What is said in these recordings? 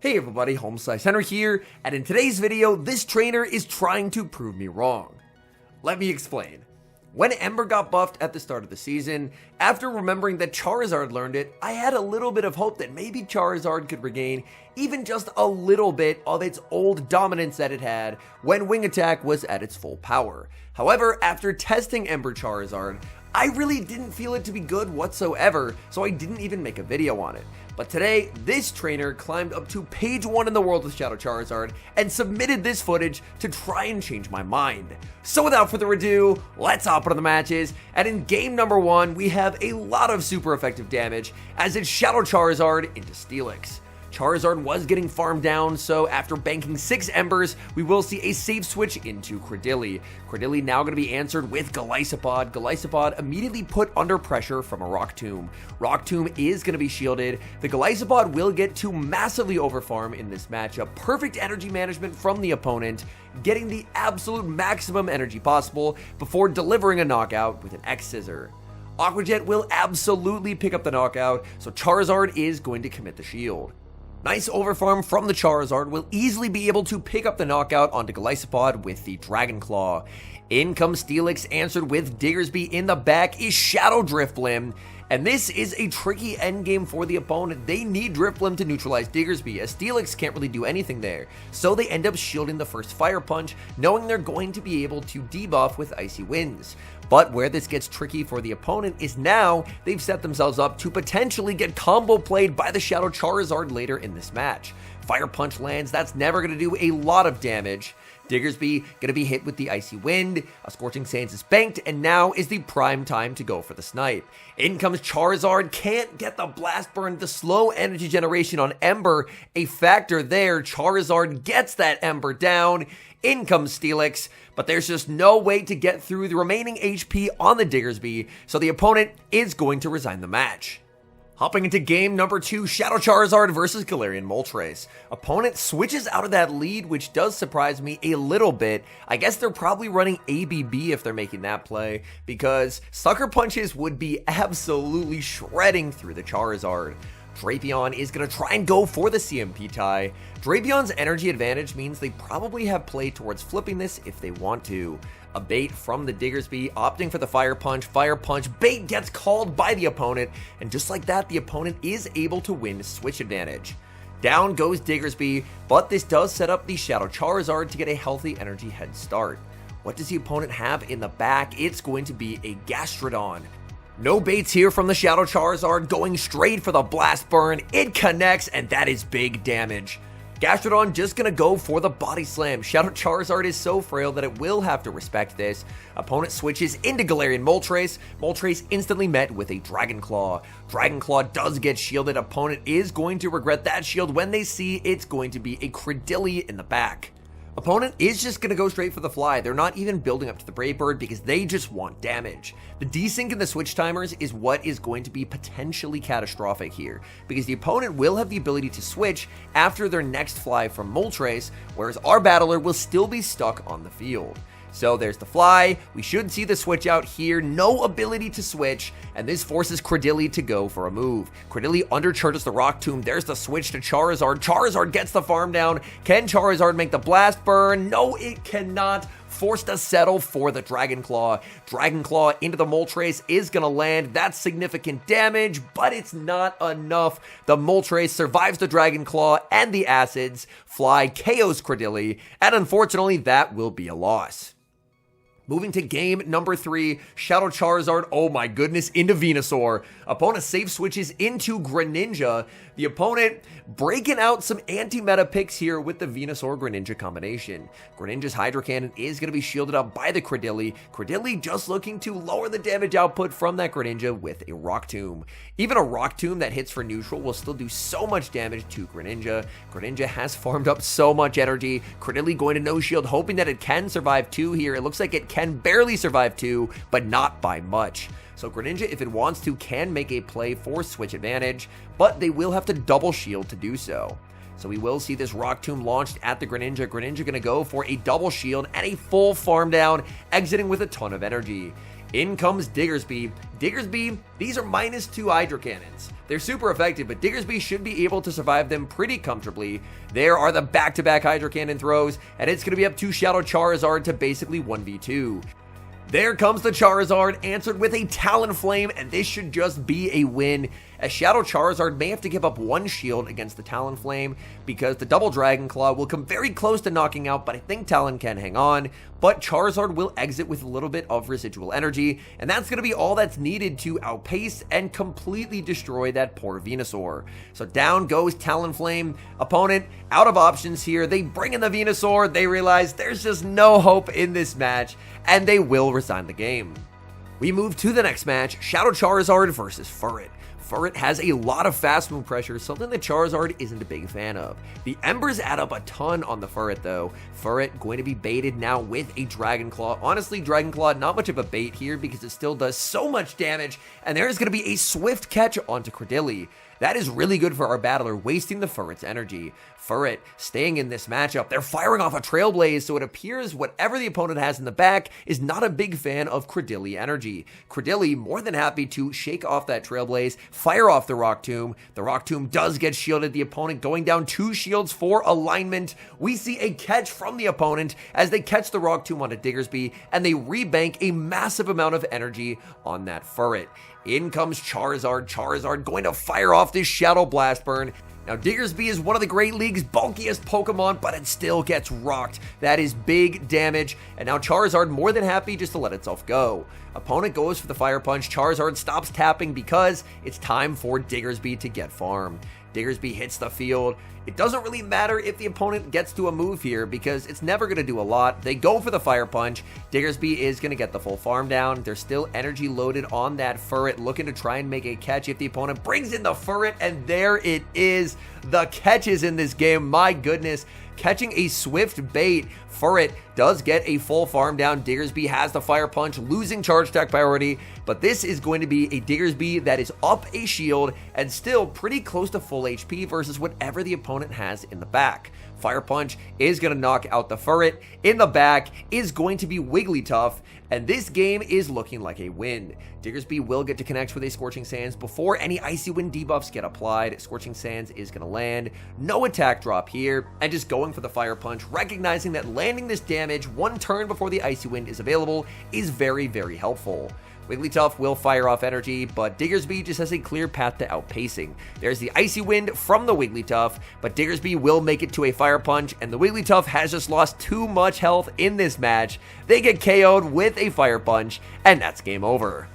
Hey everybody, HomeSliceHenry here, and in today's video, this trainer is trying to prove me wrong. Let me explain. When Ember got buffed at the start of the season, after remembering that Charizard learned it, I had a little bit of hope that maybe Charizard could regain even just a little bit of its old dominance that it had when Wing Attack was at its full power. However, after testing Ember Charizard, I really didn't feel it to be good whatsoever, so I didn't even make a video on it. But today, this trainer climbed up to page 1 in the world with Shadow Charizard and submitted this footage to try and change my mind. So without further ado, let's hop into the matches, and in game number 1, we have a lot of super effective damage as it's Shadow Charizard into Steelix. Charizard was getting farmed down, so after banking 6 Embers, we will see a safe switch into Credilli. Credilli now going to be answered with Golisopod. Golisopod immediately put under pressure from a Rock Tomb. Rock Tomb is going to be shielded. The Golisopod will get to massively overfarm in this matchup. Perfect energy management from the opponent, getting the absolute maximum energy possible before delivering a knockout with an X-Scissor. Aqua Jet will absolutely pick up the knockout, so Charizard is going to commit the shield. Nice overfarm from the Charizard will easily be able to pick up the knockout onto Golisopod with the Dragon Claw. In comes Steelix, answered with Diggersby. In the back is Shadow Drifblim, and this is a tricky endgame for the opponent. They need Drifblim to neutralize Diggersby, as Steelix can't really do anything there, so they end up shielding the first Fire Punch, knowing they're going to be able to debuff with Icy Winds. But where this gets tricky for the opponent is now they've set themselves up to potentially get combo played by the Shadow Charizard later in this match. Fire Punch lands, that's never going to do a lot of damage. Diggersby going to be hit with the Icy Wind, a Scorching Sands is banked, and now is the prime time to go for the snipe. In comes Charizard, can't get the Blast Burn, the slow energy generation on Ember, a factor there. Charizard gets that Ember down. In comes Steelix, but there's just no way to get through the remaining HP on the Diggersby, so the opponent is going to resign the match. Hopping into game number 2, Shadow Charizard versus Galarian Moltres. Opponent switches out of that lead, which does surprise me a little bit. I guess they're probably running ABB if they're making that play, because Sucker Punches would be absolutely shredding through the Charizard. Drapion is going to try and go for the CMP tie. Drapion's energy advantage means they probably have play towards flipping this if they want to. A bait from the Diggersby, opting for the Fire Punch. Fire Punch, bait gets called by the opponent, and just like that, the opponent is able to win switch advantage. Down goes Diggersby, but this does set up the Shadow Charizard to get a healthy energy head start. What does the opponent have in the back? It's going to be a Gastrodon. No baits here from the Shadow Charizard, going straight for the Blast Burn. It connects, and that is big damage. Gastrodon just gonna go for the Body Slam. Shadow Charizard is so frail that it will have to respect this. Opponent switches into Galarian Moltres. Moltres instantly met with a Dragon Claw. Dragon Claw does get shielded. Opponent is going to regret that shield when they see it's going to be a Credilli in the back. Opponent is just going to go straight for the fly. They're not even building up to the Brave Bird because they just want damage. The desync and the switch timers is what is going to be potentially catastrophic here, because the opponent will have the ability to switch after their next fly from Moltres, whereas our battler will still be stuck on the field. So there's the fly. We should see the switch out here. No ability to switch, and this forces Credilli to go for a move. Credilli undercharges the Rock Tomb. There's the switch to Charizard. Charizard gets the farm down. Can Charizard make the Blast Burn? No, it cannot. Forced to settle for the Dragon Claw. Dragon Claw into the Moltres is going to land. That's significant damage, but it's not enough. The Moltres survives the Dragon Claw and the Acids. Fly KOs Credilli, and unfortunately that will be a loss. Moving to game number 3, Shadow Charizard, oh my goodness, into Venusaur. Opponent safe switches into Greninja. The opponent breaking out some anti-meta picks here with the Venusaur-Greninja combination. Greninja's Hydro Cannon is going to be shielded up by the Credilli. Credilli just looking to lower the damage output from that Greninja with a Rock Tomb. Even a Rock Tomb that hits for neutral will still do so much damage to Greninja. Greninja has farmed up so much energy. Credilli going to no shield, hoping that it can survive 2 here. It looks like it can barely survive 2, but not by much. So Greninja, if it wants to, can make a play for switch advantage, but they will have to double shield to do so. So we will see this Rock Tomb launched at the Greninja. Greninja going to go for a double shield and a full farm down, exiting with a ton of energy. In comes Diggersby. Diggersby, these are -2 Hydro Cannons. They're super effective, but Diggersby should be able to survive them pretty comfortably. There are the back-to-back Hydro Cannon throws, and it's going to be up to Shadow Charizard to basically 1v2. There comes the Charizard, answered with a Talonflame, and this should just be a win, as Shadow Charizard may have to give up one shield against the Talonflame, because the Double Dragon Claw will come very close to knocking out, but I think Talon can hang on, but Charizard will exit with a little bit of residual energy, and that's going to be all that's needed to outpace and completely destroy that poor Venusaur. So down goes Talonflame. Opponent out of options here. They bring in the Venusaur. They realize there's just no hope in this match, and they will resign the game. We move to the next match, Shadow Charizard versus Furret. Furret has a lot of fast move pressure, something that Charizard isn't a big fan of. The Embers add up a ton on the Furret though. Furret going to be baited now with a Dragon Claw. Honestly, Dragon Claw not much of a bait here because it still does so much damage, and there is going to be a swift catch onto Credilli. That is really good for our battler, wasting the Furret's energy. Furret staying in this matchup. They're firing off a Trailblaze, so it appears whatever the opponent has in the back is not a big fan of Credilli energy. Credilli more than happy to shake off that Trailblaze, fire off the Rock Tomb. The Rock Tomb does get shielded, the opponent going down 2 shields for alignment. We see a catch from the opponent as they catch the Rock Tomb onto Diggersby, and they rebank a massive amount of energy on that Furret. In comes Charizard. Charizard going to fire off this Shadow Blast Burn. Now, Diggersby is one of the Great League's bulkiest Pokemon, but it still gets rocked. That is big damage, and now Charizard more than happy just to let itself go. Opponent goes for the Fire Punch. Charizard stops tapping because it's time for Diggersby to get farmed. Diggersby hits the field. It doesn't really matter if the opponent gets to a move here because it's never going to do a lot. They go for the Fire Punch. Diggersby is going to get the full farm down. There's still energy loaded on that Furret, looking to try and make a catch if the opponent brings in the Furret, and there it is. The catches in this game, my goodness. Catching a swift bait, Furret does get a full farm down. Diggersby has the Fire Punch, losing charge attack priority, but this is going to be a Diggersby that is up a shield and still pretty close to full HP versus whatever the opponent has in the back. Fire Punch is going to knock out the Furret. In the back is going to be Wigglytuff, and this game is looking like a win. Diggersby will get to connect with a Scorching Sands before any Icy Wind debuffs get applied. Scorching Sands is going to land. No attack drop here, and just going for the Fire Punch, recognizing that landing this damage one turn before the Icy Wind is available is very, very helpful. Wigglytuff will fire off energy, but Diggersby just has a clear path to outpacing. There's the Icy Wind from the Wigglytuff, but Diggersby will make it to a Fire Punch, and the Wigglytuff has just lost too much health in this match. They get KO'd with a Fire Punch, and that's game over.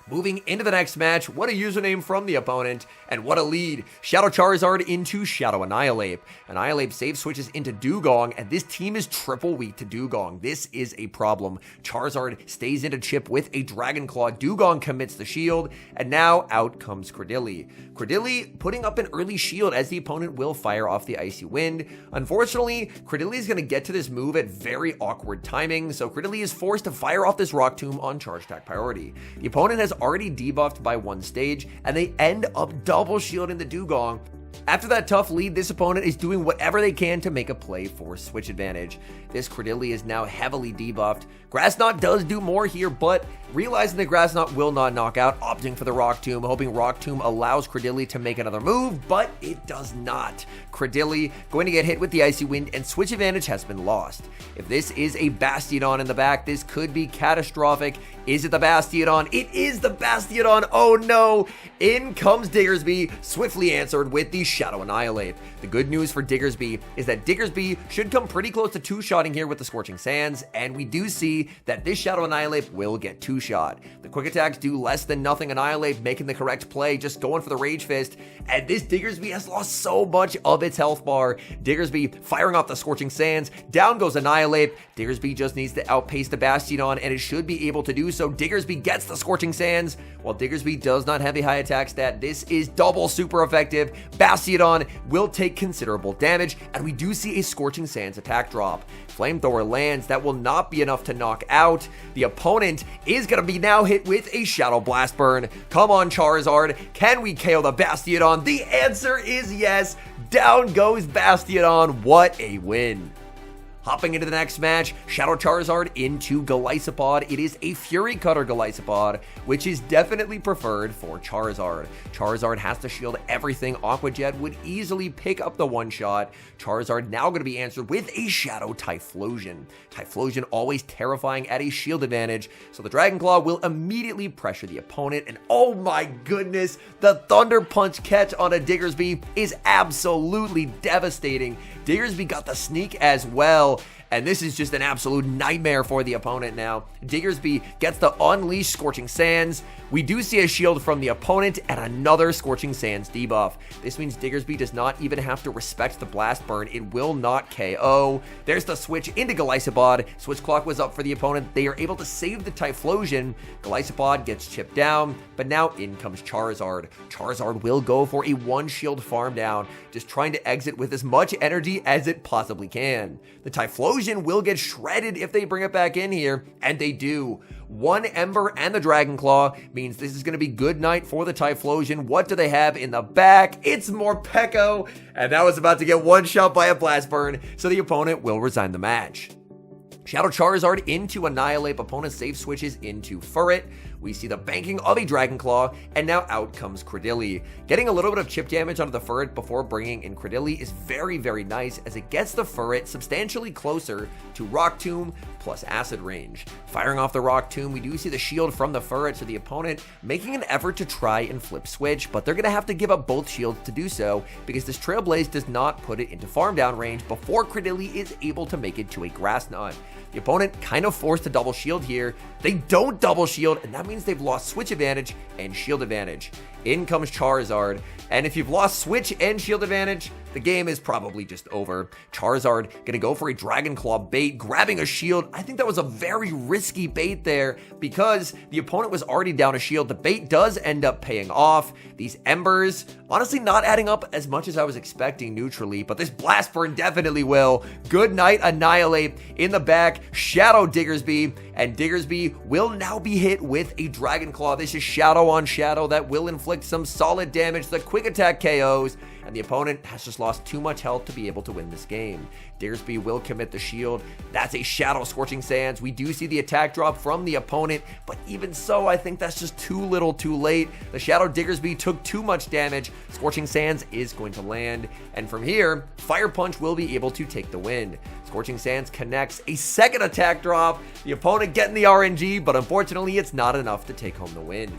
Moving into the next match, what a username from the opponent, and what a lead. Shadow Charizard into Shadow Annihilape. Annihilape save switches into Dugong, and this team is triple weak to Dugong. This is a problem. Charizard stays into Chip with a Dragon Claw. Dugong commits the shield, and now out comes Credilli. Credilli putting up an early shield as the opponent will fire off the Icy Wind. Unfortunately, Credilli is going to get to this move at very awkward timing, so Credilli is forced to fire off this Rock Tomb on charge attack priority. The opponent has already debuffed by one stage, and they end up double shielding the Dugong. After that tough lead, this opponent is doing whatever they can to make a play for switch advantage. This Credilli is now heavily debuffed. Grass Knot does do more here, but realizing that Grass Knot will not knock out, opting for the Rock Tomb, hoping Rock Tomb allows Credilli to make another move, but it does not. Credilli going to get hit with the Icy Wind, and switch advantage has been lost. If this is a Bastiodon in the back, this could be catastrophic. Is it the Bastiodon? It is the Bastiodon. Oh no! In comes Diggersby, swiftly answered with the Shadow Annihilape. The good news for Diggersby is that Diggersby should come pretty close to two-shotting here with the Scorching Sands, and we do see that this Shadow Annihilape will get two-shot. The quick attacks do less than nothing. Annihilape making the correct play, just going for the Rage Fist, and this Diggersby has lost so much of its health bar. Diggersby firing off the Scorching Sands, down goes Annihilape. Diggersby just needs to outpace the Bastiodon, and it should be able to do so. Diggersby gets the Scorching Sands. While Diggersby does not have a high attack stat, this is double super effective. Bastiodon will take considerable damage, and we do see a Scorching Sands attack drop. Flamethrower lands. That will not be enough to knock out. The opponent is going to be now hit with a Shadow Blast Burn. Come on, Charizard. Can we KO the Bastiodon? The answer is yes. Down goes Bastiodon. What a win. Hopping into the next match, Shadow Charizard into Golisopod. It is a Fury Cutter Golisopod, which is definitely preferred for Charizard. Charizard has to shield everything. Aqua Jet would easily pick up the one-shot. Charizard now going to be answered with a Shadow Typhlosion. Typhlosion always terrifying at a shield advantage, so the Dragon Claw will immediately pressure the opponent, and oh my goodness, the Thunder Punch catch on a Diggersby is absolutely devastating. Diggersby got the sneak as well, and this is just an absolute nightmare for the opponent now. Diggersby gets the Unleash Scorching Sands. We do see a shield from the opponent and another Scorching Sands debuff. This means Diggersby does not even have to respect the Blast Burn. It will not KO. There's the switch into Golisopod. Switch clock was up for the opponent. They are able to save the Typhlosion. Golisopod gets chipped down, but now in comes Charizard. Charizard will go for a one shield farm down, just trying to exit with as much energy as it possibly can. The Typhlosion will get shredded if they bring it back in here, and they do. One Ember and the Dragon Claw means this is going to be good night for the Typhlosion. What do they have in the back? It's more Peko, and that was about to get one shot by a Blast Burn, so the opponent will resign the match. Shadow Charizard into Annihilape. Opponent save switches into Furret. We see the banking of a Dragon Claw, and now out comes Credilli. Getting a little bit of chip damage onto the Furret before bringing in Credilli is very, very nice, as it gets the Furret substantially closer to Rock Tomb plus Acid range. Firing off the Rock Tomb, we do see the shield from the Furret, so the opponent making an effort to try and flip switch, but they're going to have to give up both shields to do so, because this Trailblaze does not put it into farm down range before Credilli is able to make it to a Grass Knot. The opponent kind of forced to double shield here. They don't double shield, and that means they've lost switch advantage and shield advantage. In comes Charizard, and if you've lost switch and shield advantage, the game is probably just over. Charizard gonna go for a Dragon Claw bait, grabbing a shield. I think that was a very risky bait there because the opponent was already down a shield. The bait does end up paying off. These Embers, honestly not adding up as much as I was expecting neutrally, but this Blast Burn definitely will. Good night, Annihilape in the back, Shadow Diggersby, and Diggersby will now be hit with a Dragon Claw. This is Shadow on Shadow that will inflict some solid damage. The quick attack KOs, and the opponent has just lost too much health to be able to win this game. Diggersby will commit the shield. That's a Shadow Scorching Sands. We do see the attack drop from the opponent, but even so, I think that's just too little too late. The Shadow Diggersby took too much damage. Scorching Sands is going to land, and from here, Fire Punch will be able to take the win. Scorching Sands connects a second attack drop. The opponent getting the RNG, but unfortunately, it's not enough to take home the win.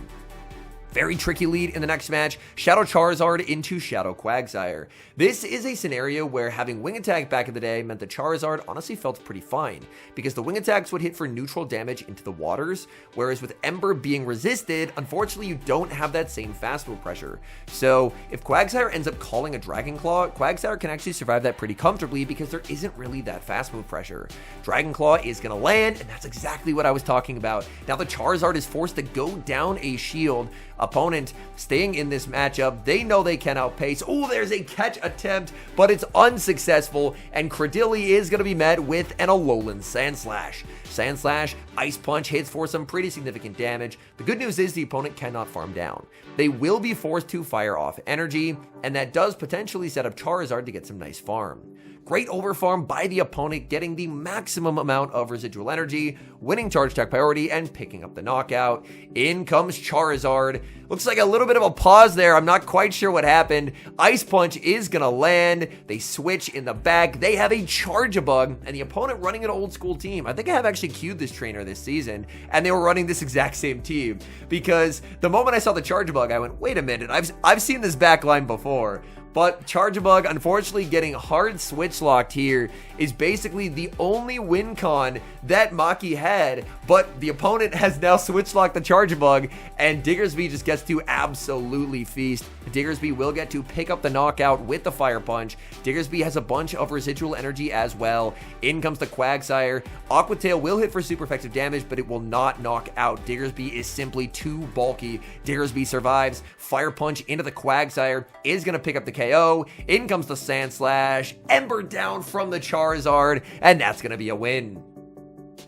Very tricky lead in the next match, Shadow Charizard into Shadow Quagsire. This is a scenario where having Wing Attack back in the day meant that Charizard honestly felt pretty fine, because the Wing Attacks would hit for neutral damage into the waters, whereas with Ember being resisted, unfortunately you don't have that same fast move pressure. So if Quagsire ends up calling a Dragon Claw, Quagsire can actually survive that pretty comfortably because there isn't really that fast move pressure. Dragon Claw is going to land, and that's exactly what I was talking about. Now the Charizard is forced to go down a shield. Opponent staying in this matchup, they know they can outpace. Oh, there's a catch attempt, but it's unsuccessful, and Credilli is going to be met with an Alolan Sandslash. Sandslash, Ice Punch hits for some pretty significant damage. The good news is the opponent cannot farm down. They will be forced to fire off energy, and that does potentially set up Charizard to get some nice farm. Great overfarm by the opponent, getting the maximum amount of residual energy, winning charge attack priority, and picking up the knockout. In comes Charizard. Looks like a little bit of a pause there. I'm not quite sure what happened. Ice Punch is going to land. They switch in the back. They have a Charge-a-Bug, and the opponent running an old school team. I think I have actually queued this trainer this season, and they were running this exact same team, because the moment I saw the Charge-a-Bug, I went, wait a minute, I've seen this back line before. But Charge-a-Bug, unfortunately, getting hard switch locked here is basically the only win con that Maki had, but the opponent has now switch locked the Charge-a-Bug, and Diggersby just gets to absolutely feast. Diggersby will get to pick up the knockout with the Fire Punch. Diggersby has a bunch of residual energy as well. In comes the Quagsire. Aqua Tail will hit for super effective damage, but it will not knock out. Diggersby is simply too bulky. Diggersby survives. Fire Punch into the Quagsire is going to pick up the KO. In comes the Sandslash. Ember down from the Charizard, and that's going to be a win.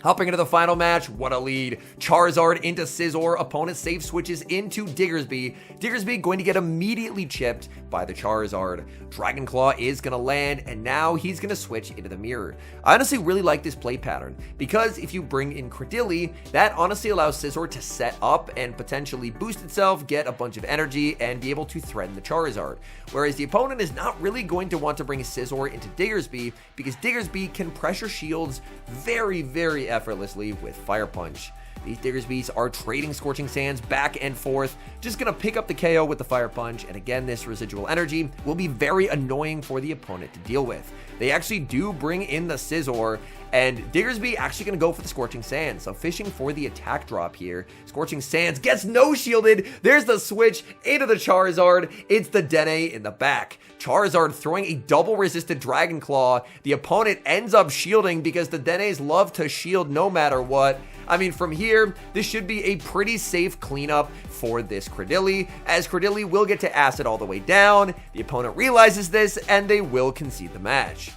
Hopping into the final match, what a lead. Charizard into Scizor, opponent safe switches into Diggersby. Diggersby going to get immediately chipped by the Charizard. Dragon Claw is going to land, and now he's going to switch into the mirror. I honestly really like this play pattern, because if you bring in Credilli, that honestly allows Scizor to set up and potentially boost itself, get a bunch of energy, and be able to threaten the Charizard. Whereas the opponent is not really going to want to bring Scizor into Diggersby, because Diggersby can pressure shields very effortlessly with Fire Punch. These Diggersbys are trading Scorching Sands back and forth, just gonna pick up the KO with the Fire Punch, and again, this residual energy will be very annoying for the opponent to deal with. They actually do bring in the Scizor, and Diggersby actually gonna go for the Scorching Sands, so fishing for the attack drop here. Scorching Sands gets no-shielded, there's the switch into the Charizard, it's the Dene in the back. Charizard throwing a double resisted Dragon Claw, the opponent ends up shielding because the Denes love to shield no matter what. I mean, from here, this should be a pretty safe cleanup for this Credilli, as Credilli will get to acid all the way down. The opponent realizes this, and they will concede the match.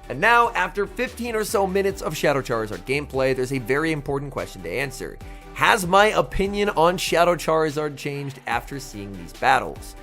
And now, after 15 or so minutes of Shadow Charizard gameplay, there's a very important question to answer. Has my opinion on Shadow Charizard changed after seeing these battles?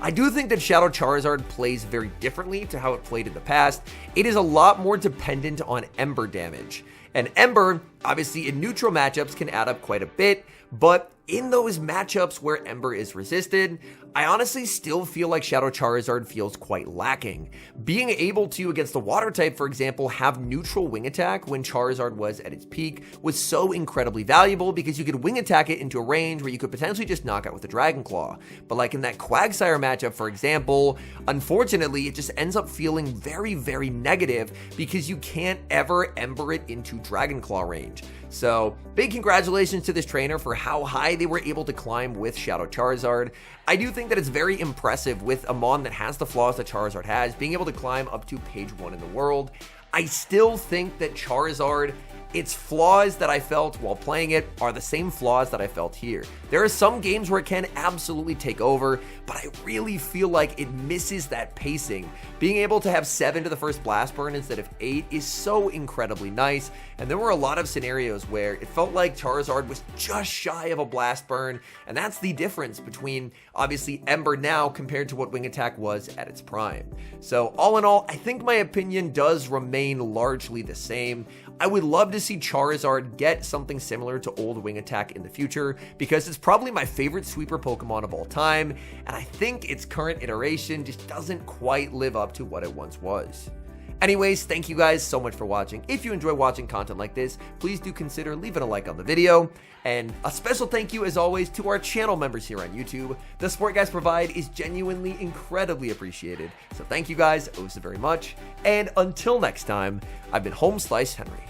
I do think that Shadow Charizard plays very differently to how it played in the past. It is a lot more dependent on Ember damage. And Ember, obviously in neutral matchups, can add up quite a bit, but in those matchups where Ember is resisted, I honestly still feel like Shadow Charizard feels quite lacking. Being able to, against the water type, for example, have neutral wing attack when Charizard was at its peak was so incredibly valuable, because you could wing attack it into a range where you could potentially just knock out with a Dragon Claw. But like in that Quagsire matchup, for example, unfortunately, it just ends up feeling very negative because you can't ever Ember it into Dragon Claw range. So big congratulations to this trainer for how high they were able to climb with Shadow Charizard. I do think that it's very impressive with a Mon that has the flaws that Charizard has, being able to climb up to page 1 in the world. I still think that Charizard, its flaws that I felt while playing it are the same flaws that I felt here. There are some games where it can absolutely take over, but I really feel like it misses that pacing. Being able to have 7 to the first Blast Burn instead of 8 is so incredibly nice, and there were a lot of scenarios where it felt like Charizard was just shy of a Blast Burn, and that's the difference between, obviously, Ember now compared to what Wing Attack was at its prime. So all in all, I think my opinion does remain largely the same. I would love to see Charizard get something similar to old Wing Attack in the future, because it's probably my favorite sweeper Pokemon of all time, and I think its current iteration just doesn't quite live up to what it once was. Anyways, thank you guys so much for watching. If you enjoy watching content like this, please do consider leaving a like on the video. And a special thank you, as always, to our channel members here on YouTube. The support you guys provide is genuinely incredibly appreciated. So thank you guys oh so very much. And until next time, I've been HomeSliceHenry.